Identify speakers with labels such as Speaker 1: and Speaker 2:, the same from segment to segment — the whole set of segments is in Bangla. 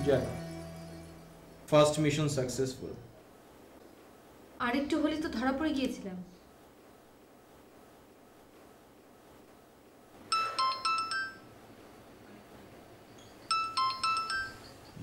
Speaker 1: যাক, ফার্স্ট মিশন সাকসেসফুল।
Speaker 2: আরেকটু হলে তো ধরা পড়ে গিয়েছিলাম।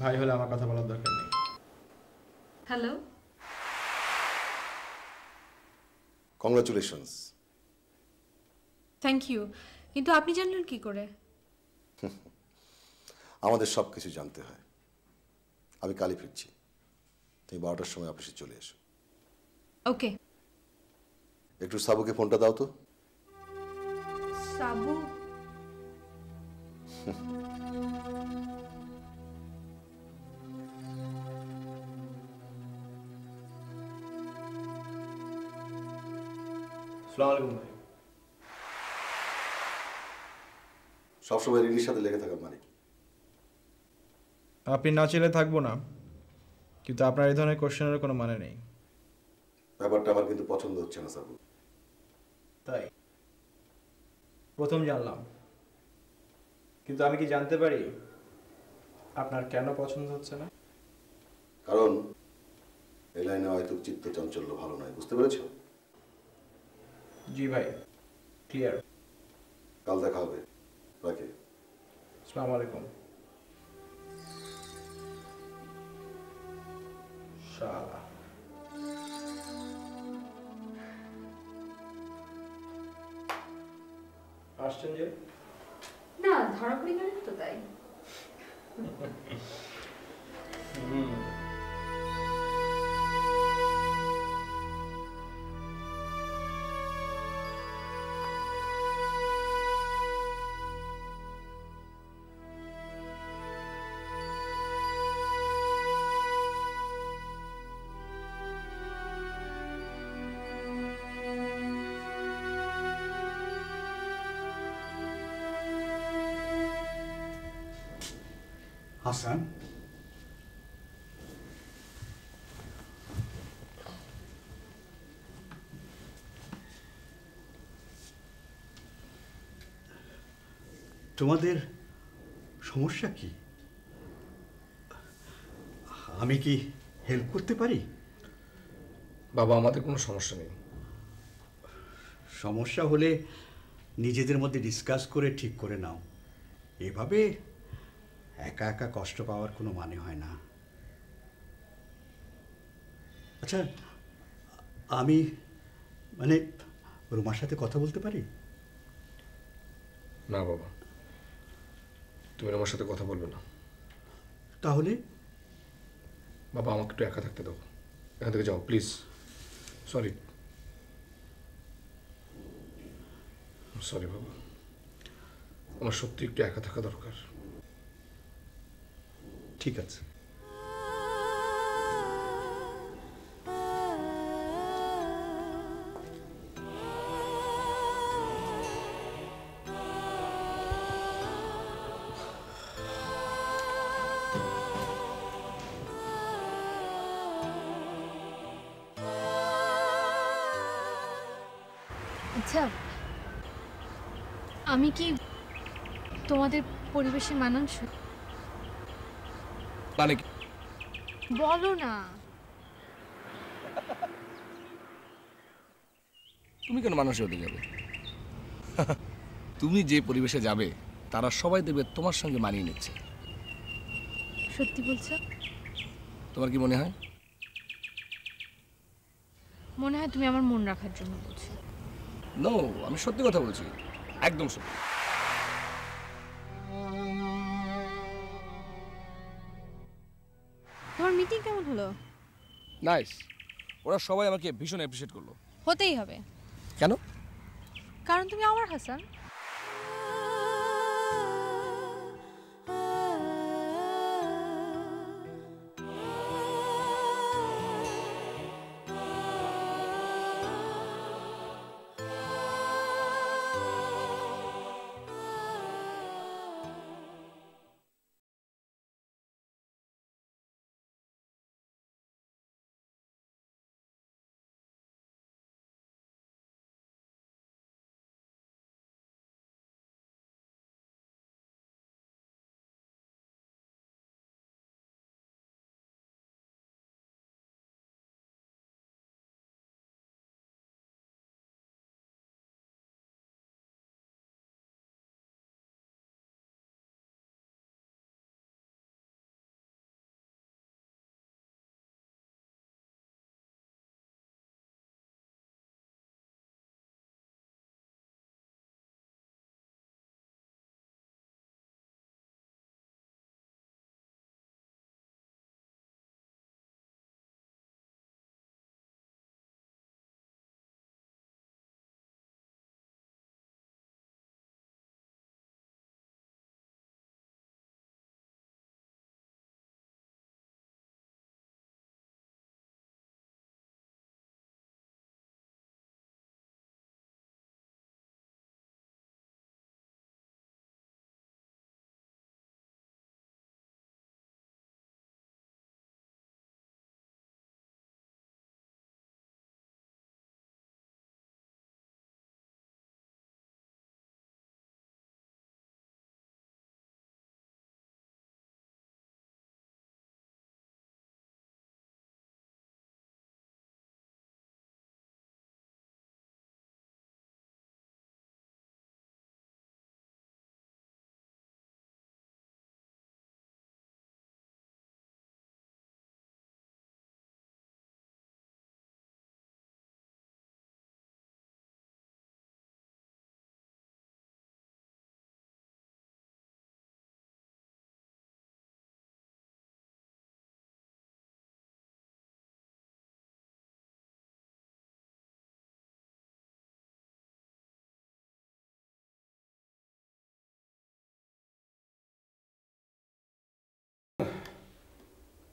Speaker 1: ভাই হলে আমার কথা বলার দরকার নেই।
Speaker 2: হ্যালো।
Speaker 3: কংগ্রাচুলেশনস।
Speaker 2: থ্যাংক ইউ, কিন্তু আপনি জানলেন কি করে?
Speaker 3: আমাদের সব কিছু জানতে হয়। আমি কালই ফিরছি, তুমি 12টার সময় অফিসে চলে এসো।
Speaker 2: ওকে।
Speaker 3: একটু সাবুকে ফোনটা দাও তো।
Speaker 2: সাবু?
Speaker 1: আসসালামু আলাইকুম ভাই।
Speaker 3: সবসময় রিনির সাথে লেগে থাকার মানে কি?
Speaker 1: আপনি না চেলে থাকবো না, কিন্তু আপনার এই ধরনের কোশ্চেনের কোনো মানে নেই।
Speaker 3: ব্যাপারটা আমার কিন্তু পছন্দ হচ্ছে না সাবু।
Speaker 1: তাই প্রথম জানলাম, কিন্তু আমি কি জানতে পারি আপনার কেন পছন্দ হচ্ছে না?
Speaker 3: কারণ এই লাইনে হয়তো চিত্ত চাঞ্চল্য ভালো নয়, বুঝতে পেরেছ?
Speaker 1: জি ভাই, ক্লিয়ার।
Speaker 3: কাল দেখা হবে, রাখি।
Speaker 1: আসসালামু আলাইকুম। শালা আসছেন যে?
Speaker 2: না, ধরা পড়ে গেলেন তো তাই।
Speaker 4: হাসান, তোমাদের সমস্যা কি? আমি কি হেল্প করতে পারি?
Speaker 5: বাবা, আমাদের কোনো সমস্যা নেই।
Speaker 4: সমস্যা হলে নিজেদের মধ্যে ডিসকাস করে ঠিক করে নাও। এভাবে একা একা কষ্ট পাওয়ার কোনো মানে হয় না। আচ্ছা, আমি মানে রুমার সাথে কথা বলতে পারি?
Speaker 5: না বাবা, তুমি আমার সাথে কথা বলবে না।
Speaker 4: তাহলে?
Speaker 5: বাবা, আমাকে একটু একা থাকতে দাও। এখান থেকে যাও প্লিজ। সরি সরি বাবা, আমার সত্যি একটু একা থাকা দরকার।
Speaker 4: ঠিক আছে।
Speaker 2: আচ্ছা, আমি কি তোমাদের পরিবেশে মানানসই?
Speaker 5: মানে কি?
Speaker 2: বলো না।
Speaker 5: তুমি কেন মানুষের হতে যাবে? তুমি যে পরিবেশে যাবে তারা সবাই দেখবে তোমার সঙ্গে মানিয়ে নিচ্ছে।
Speaker 2: সত্যি বলছো?
Speaker 5: তোমার কি মনে হয়?
Speaker 2: মনে হয় তুমি আমার মন রাখার জন্য বলছো।
Speaker 5: নো, আমি সত্যি কথা বলছি, একদম সত্যি।
Speaker 2: তোমার মিটিং কেমন হলো?
Speaker 5: নাইস, ওরা সবাই আমাকে ভীষণ অ্যাপ্রিশিয়েট করলো।
Speaker 2: হতেই হবে।
Speaker 5: কেন?
Speaker 2: কারণ তুমি আমার হাসান।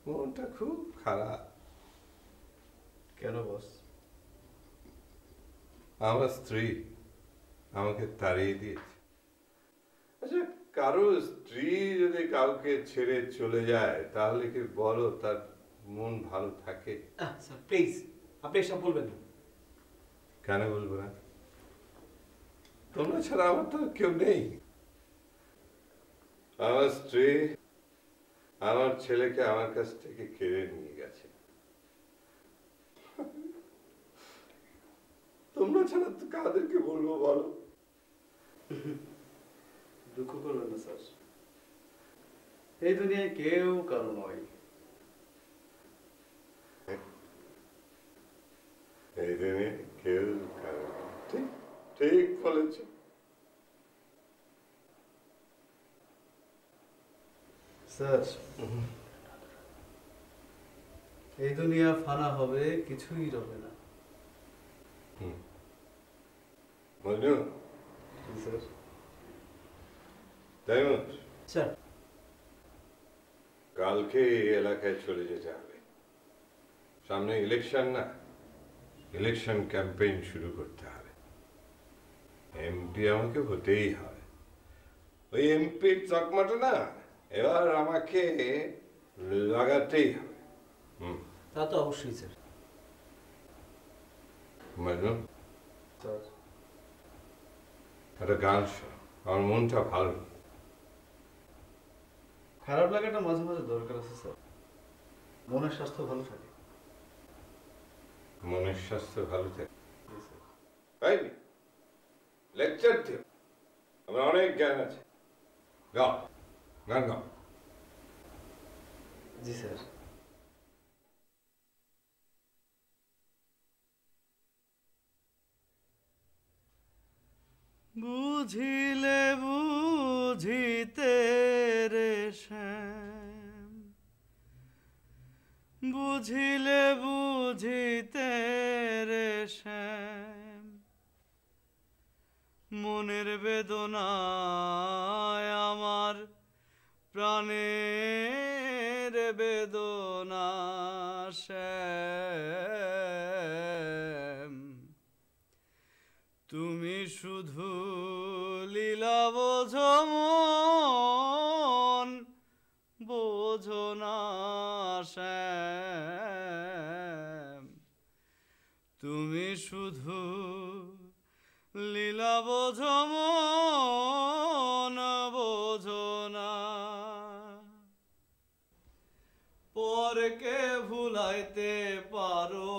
Speaker 6: মনটা খুব খারাপ।
Speaker 7: কেন বস?
Speaker 6: আমার স্ত্রী আমাকে তাড়িয়ে দিয়েছে। আচ্ছা, কারো স্ত্রী যদি কাউকে ছেড়ে চলে যায় তাহলে কি বলো তার মন ভালো থাকে?
Speaker 7: স্যার প্লিজ, আপনি এসব বলবেন না।
Speaker 6: কেন বলবো না? তোমরা ছাড়া আমার তো কেউ নেই। আমার স্ত্রী আমার ছেলেকে আমার কাছ থেকে কেড়ে নিয়ে গেছে। তোমরা ছাড়া তো কাদেরকে বলবো বলো?
Speaker 7: দুঃখ করবেন না স্যার, এই দুনিয়ায় কেউ কারো নয়।
Speaker 6: এই দুনিয়ায় কেউ কারো নয়। ঠিক ঠিক বলেছ।
Speaker 7: স্যার, এই দুনিয়া ফানা হবে, কিছুই রবে না।
Speaker 6: মজনু,
Speaker 7: স্যার।
Speaker 6: Diamond,
Speaker 7: sir.
Speaker 6: কালকে এই এলাকায় চলে যেতে হবে। সামনে ইলেকশন না, ইলেকশন ক্যাম্পেইন শুরু করতে হবে। এমপি আমাকে হতেই হবে। ওই এমপির চকমাটা না এবার আমাকে লাগাতেই হবে।
Speaker 7: তা তো অবশ্যই স্যার।
Speaker 6: মজনু,
Speaker 7: স্যার।
Speaker 6: একটা গান শোনো, আমার মনটা ভালো নেই।
Speaker 7: খারাপ লাগাটা মাঝে মাঝে দরকার আছে স্যার, মনের স্বাস্থ্য ভালো থাকে।
Speaker 6: মনের স্বাস্থ্য ভালো থাকে? তাই লেকচার দিও, আমার অনেক জ্ঞান আছে। গাও, গান গাও।
Speaker 7: জি স্যার। বুঝিলে বুঝিতে রে শ্যাম, বুঝিলে বুঝিতে রে শ্যাম, মনের বেদনায় আমার প্রাণের বেদনা শ্যাম, তুমি শুধু লীলা বোঝো মন, বোঝো না শ্যাম, তুমি শুধু লীলা বোঝো মন, বোঝো না। পরকে ভুলাইতে পারো,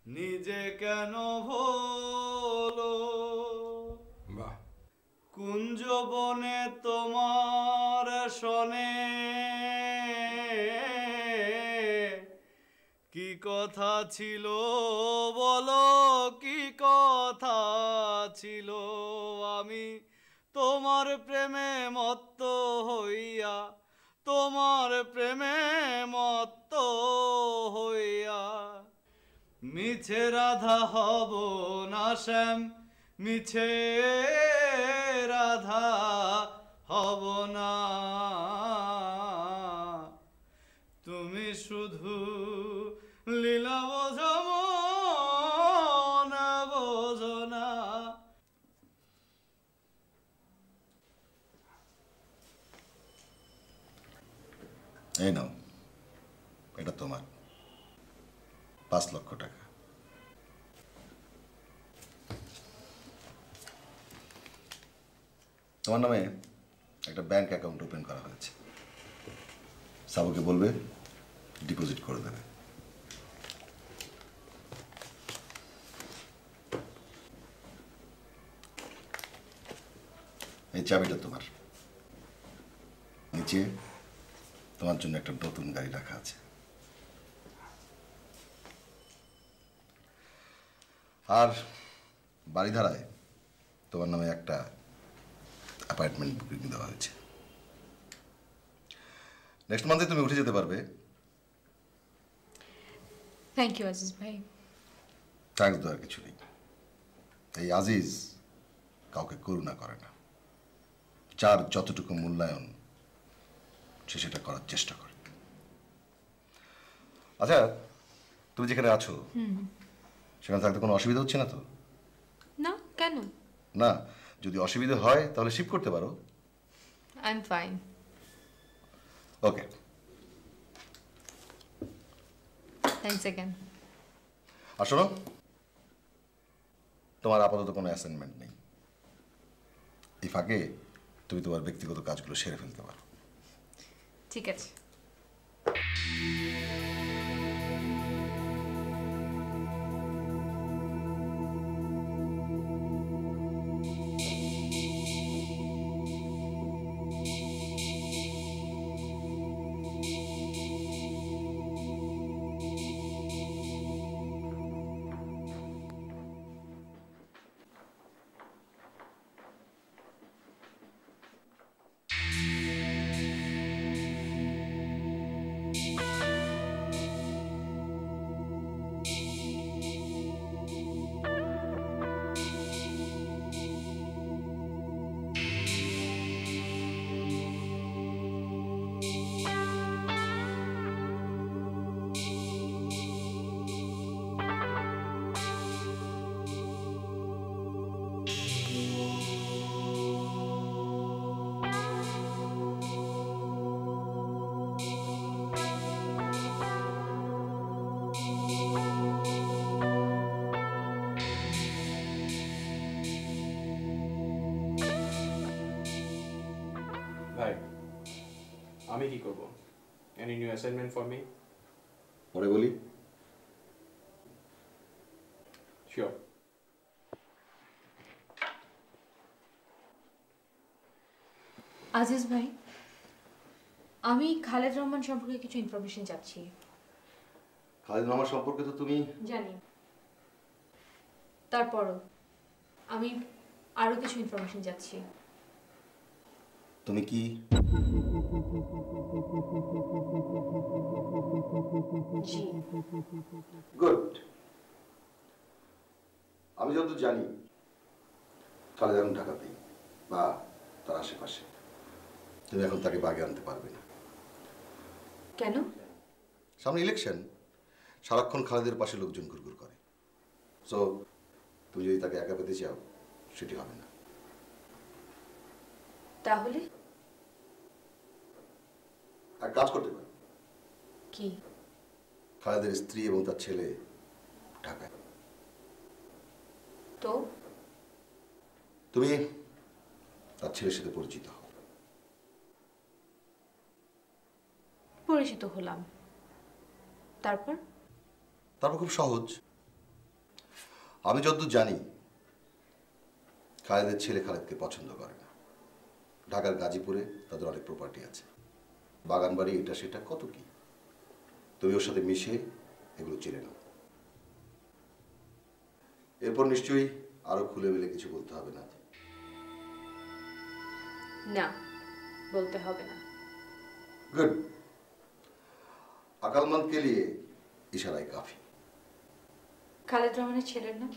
Speaker 7: নিজে কেন ভোলো? কুঞ্জ বনে তোমার শনে কি কথা ছিল বলো, কি কথা ছিল? আমি তোমার প্রেমে মত্ত হইয়া, তোমার প্রেমে মত্ত হইয়া মিছে রাধা হব না শ্যাম, মিছে রাধা হব না। তুমি শুধু লীলা বোঝো মন, বোঝো না।
Speaker 3: এই নাও, এটা তোমার 5 লক্ষ টাকা। তোমার নামে একটা ব্যাংক অ্যাকাউন্ট ওপেন করা হয়েছে। সাবুকে বলবে ডিপোজিট করে দেবে। এই চাবিটা তোমার। নিচে তোমার জন্য একটা নতুন গাড়ি রাখা আছে। আর বাড়িধারায় তোমার নামে একটা অ্যাপার্টমেন্ট বুকিং দেওয়া হয়েছে। নেক্সট মান্থে তুমি উঠে যেতে পারবে।
Speaker 2: থ্যাংক ইউ আজিজ ভাই।
Speaker 3: থ্যাঙ্কস দেওয়ার কিছু নেই। এই আজিজ কাউকে করুণা করে না, যার যতটুকু মূল্যায়ন সে সেটা করার চেষ্টা করে। আচ্ছা, তুমি যেখানে আছো সেখানে থাকতে কোনো অসুবিধা হচ্ছে না তো?
Speaker 2: না, কেন?
Speaker 3: না, যদি অসুবিধা হয় তাহলে শিফট করতে পারো।
Speaker 2: I am fine.
Speaker 3: Okay,
Speaker 2: thanks again.
Speaker 3: আর শোনো, তোমার আপাতত কোনো অ্যাসাইনমেন্ট নেই। এই ফাঁকে তুমি তোমার ব্যক্তিগত কাজগুলো সেরে ফেলতে পারো।
Speaker 2: ঠিক আছে।
Speaker 8: ভাই, আমি কি করব? Any new assignment for me?
Speaker 3: পরে বলি।
Speaker 8: শিওর।
Speaker 2: আজিজ ভাই, আমি খালেদ রহমান সম্পর্কে কিছু ইনফরমেশন চাচ্ছি।
Speaker 3: খালিদ মামা সম্পর্কে তো তুমি
Speaker 2: জানি, তারপরও আমি আরো কিছু ইনফরমেশন চাচ্ছি।
Speaker 3: তুমি কি
Speaker 2: জি।
Speaker 3: গুড। আমি যতদূর জানি খালেদ এখন ঢাকাতেই বা তার আশেপাশে। তুমি এখন তাকে বাগে আনতে পারবে না।
Speaker 2: কেন?
Speaker 3: সামনে ইলেকশন, সারাক্ষণ খালেদের পাশে লোকজন ঘুরঘুর করে। সো তুমি যদি তাকে একা পেতে চাও সেটি হবে না।
Speaker 2: তাহলে
Speaker 3: আর কাজ করতে পারো।
Speaker 2: কি?
Speaker 3: খালেদের স্ত্রী এবং তার ছেলে ঢাকায়।
Speaker 2: তো
Speaker 3: তুমি তার ছেলের সাথে পরিচিত হও।
Speaker 2: পরিচিত হলাম, তারপর?
Speaker 3: তারপর খুব সহজ। আমি যতদূর জানি খালেদের ছেলে খালেদকে পছন্দ করে না। ঢাকার গাজীপুরে তাদের অনেক প্রপার্টি আছে, বাগান বাড়ি, এটা সেটা কত কি। তুমি ওর সাথে মিশে এগুলো চিনে নাও। এরপর নিশ্চয়ই আরো খুলে বেলে কিছু বলতে হবে না।
Speaker 2: না, বলতে হবে না।
Speaker 3: गुड। अकलमंद के लिए इशारा ही काफी।
Speaker 2: খালেদ রহমানের ছেলের নাম?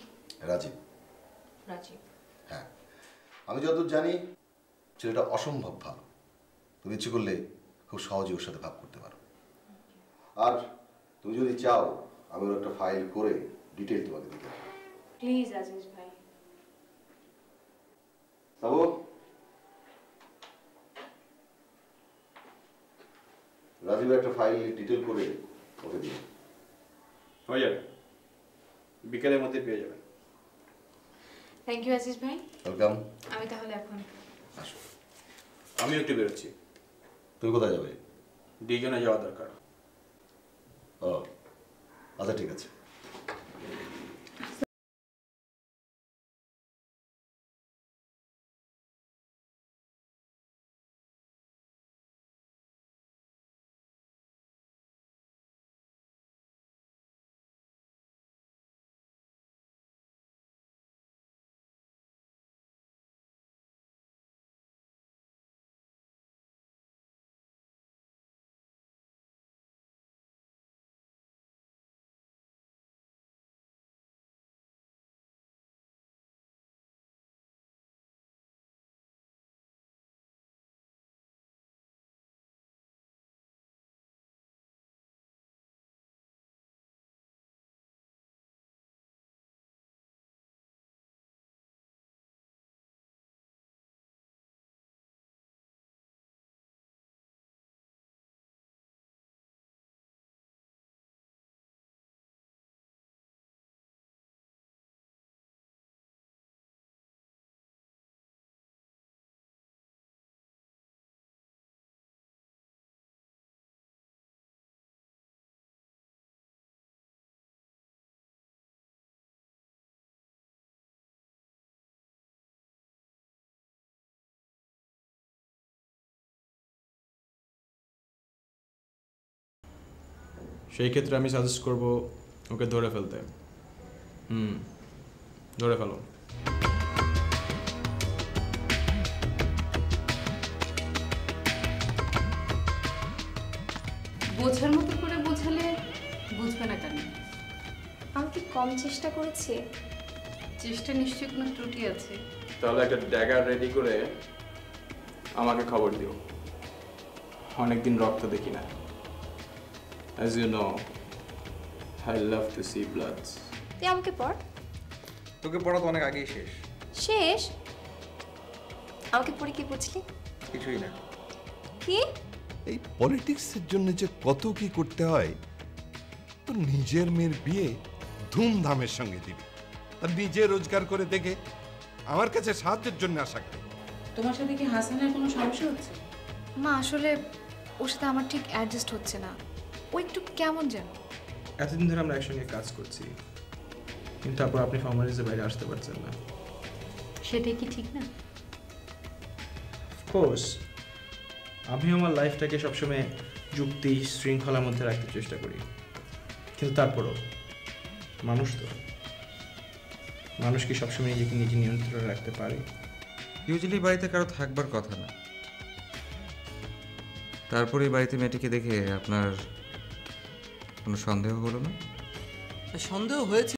Speaker 3: রাজীব।
Speaker 2: রাজীব।
Speaker 3: হ্যাঁ, আমি যতদূর জানি ছেলেটা অসম্ভব ভালো। তুমি ইচ্ছে করলে খুব সহজে ওর সাথে ভাব করতে পারো। আর তুমি যদি চাও আমি ওর একটা ফাইল করে ডিটেইল তোমাকে দিতে পারি।
Speaker 2: প্লিজ আজিজ ভাই।
Speaker 3: সাবু, রাজীবের একটা ফাইল ডিটেইল করে ওকে দিন।
Speaker 8: হয়ে যাবে, বিকেলের মধ্যে পেয়ে যাবেন।
Speaker 2: থ্যাংক ইউ আজিজ ভাই।
Speaker 3: ওয়েলকাম।
Speaker 2: আমি তাহলে এখন
Speaker 3: আসো।
Speaker 8: আমিও একটু বেরোচ্ছি,
Speaker 3: তুমি কোথায় যাবে?
Speaker 8: দুইজনে যাওয়া দরকার।
Speaker 3: ও আচ্ছা, ঠিক আছে।
Speaker 1: সেই ক্ষেত্রে আমি সাজেস্ট করব ওকে ধরে ফেলতে। ধরে ফেলো।
Speaker 9: বোঝার মতো করে বোঝালে বুঝবে না কেন?
Speaker 10: আমি কি কম চেষ্টা করেছি?
Speaker 9: চেষ্টা নিশ্চয়ই কোনো ত্রুটি আছে।
Speaker 8: তাহলে একটা ড্যাগার রেডি করে আমাকে খবর দিও। অনেকদিন রক্ত দেখি না। As you know, I love to see blood.
Speaker 10: তুই আমাকে পড়।
Speaker 11: তোকে পড়া তো অনেক আগেই শেষ।
Speaker 10: শেষ? আমাকে পড়ে কি বুঝলি?
Speaker 11: কিছুই না।
Speaker 10: কি?
Speaker 6: এই পলিটিক্সের জন্য যে কত কি করতে হয়, তো নিজের মেয়ের বিয়ে ধুমধামের সঙ্গে দিবি, আর নিজে রোজগার করে দেখে আমার কাছে সাহায্যের জন্য আশা করি।
Speaker 9: তোমার সাথে কি হাসানের কোনো সমস্যা হচ্ছে?
Speaker 2: মা আসলে ওর সাথে আমার ঠিক অ্যাডজাস্ট হচ্ছে না, ও একটু কেমন যেন।
Speaker 1: এতদিন ধরে আমরা একসঙ্গে কাজ করছি, কিন্তু তারপর আপনি ফর্মালিটির বাইরে আসতে পারছেন না।
Speaker 9: সেটাই কি ঠিক না?
Speaker 1: অফকোর্স, আমি আমার লাইফটাকে সবসময় যুক্তি শৃঙ্খলার মধ্যে রাখতে চেষ্টা করি, কিন্তু তারপরও মানুষ তো, মানুষ কি সবসময় নিজেকে নিজে নিয়ন্ত্রণে রাখতে পারে?
Speaker 11: ইউজুয়ালি বাড়িতে কারো থাকবার কথা না, তারপরে বাড়িতে মেয়েটিকে দেখে আপনার কোনো সন্দেহ হলো না?
Speaker 12: সন্দেহ হয়েছে